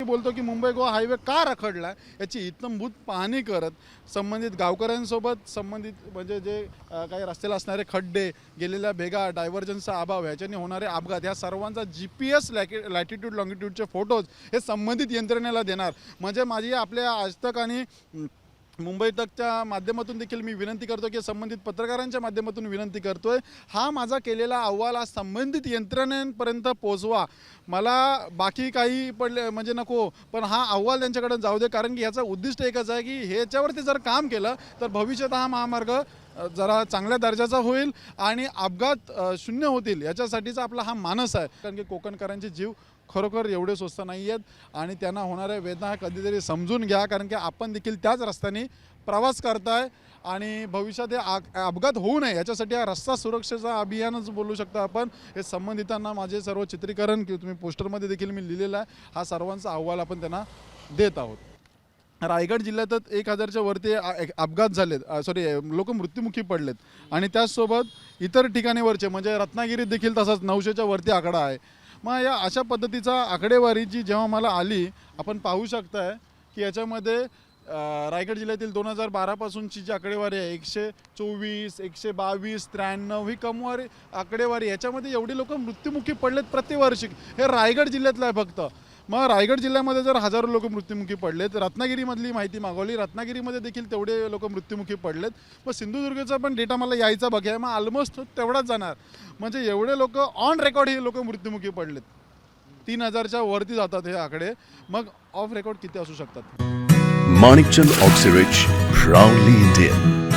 बोलतो की मुंबई गोवा हायवे का रखडला याची इत्थंभूत पाहणी करत संबंधित गावकऱ्यांसोबत संबंधित म्हणजे जे काही रस्त्याला असणारे खड्डे, गेलेल्या भेगा, डायव्हर्जनचा अभाव, ह्याच्याने होणारे अपघात, या सर्वांचा GPS लॅटिट्यूड लॉंगिट्यूडचे फोटोज हे संबंधित यंत्रणेला देणार. म्हणजे माझी आपल्या आजतक आणि मुंबई तकच्या माध्यमातून देखील मी विनंती करतो की संबंधित पत्रकारांच्या माध्यमातून विनंती करतोय, हा माझा केलेला अहवाल हा संबंधित यंत्रणेपर्यंत पोहोचवा. मला बाकी काही पडले म्हणजे नको, पण हा अहवाल त्यांच्याकडे जाऊ दे. कारण की ह्याचं उद्दिष्ट एकच आहे की ह्याच्यावरती जर काम केलं तर भविष्यात हा महामार्ग जरा चांगल्या दर्जाचा होईल आणि अपघात शून्य होतील, याच्यासाठीचा आपला हा मानस आहे. कारण की कोकणकरांचे जीव खरोखर एवढे स्वस्त नाही आहेत आणि त्यांना होणाऱ्या वेदना कधीतरी समजून घ्या. कारण की आपण देखील त्याच रस्त्याने प्रवास करताय आणि भविष्यात हे अपघात होऊ नये याच्यासाठी हा रस्ता सुरक्षेचा अभियानच बोलू शकता आपण. हे संबंधितांना माझे सर्व चित्रीकरण की तुम्ही पोस्टरमध्ये देखील मी लिहिलेला आहे, हा सर्वांचा अहवाल आपण त्यांना देत आहोत. रायगड जिल्ह्यातच 1000च्या वरती अपघात झालेत, लोक मृत्युमुखी पडलेत आणि त्याचसोबत इतर ठिकाणीवरचे म्हणजे रत्नागिरीत देखील तसाच 900च्या वरती आकडा आहे. मग या अशा पद्धतीचा आकडेवारी जी जेव्हा मला आली, आपण पाहू शकताय की याच्यामध्ये रायगड जिल्ह्यातील 2012पासूनची जी आकडेवारी आहे 124, 122, 93 ही कमवारी आकडेवारी, याच्यामध्ये एवढे लोक मृत्युमुखी पडलेत प्रतिवर्षी. हे रायगड जिल्ह्यातलं आहे फक्त. मग रायगड जिल्ह्यामध्ये जर हजारो लोक मृत्युमुखी पडलेत, रत्नागिरीमधली माहिती मागवली, रत्नागिरीमध्ये देखील तेवढे लोक मृत्युमुखी पडलेत. मग सिंधुदुर्गचा पण डेटा मला यायचा बघाय, मग ऑलमोस्ट तेवढाच जाणार. म्हणजे एवढे लोक ऑन रेकॉर्ड हे लोक मृत्युमुखी पडलेत. 3000च्या वरती जातात हे आकडे. मग ऑफ रेकॉर्ड किती असू शकतात? Manikchand Oxyrich, proudly Indian.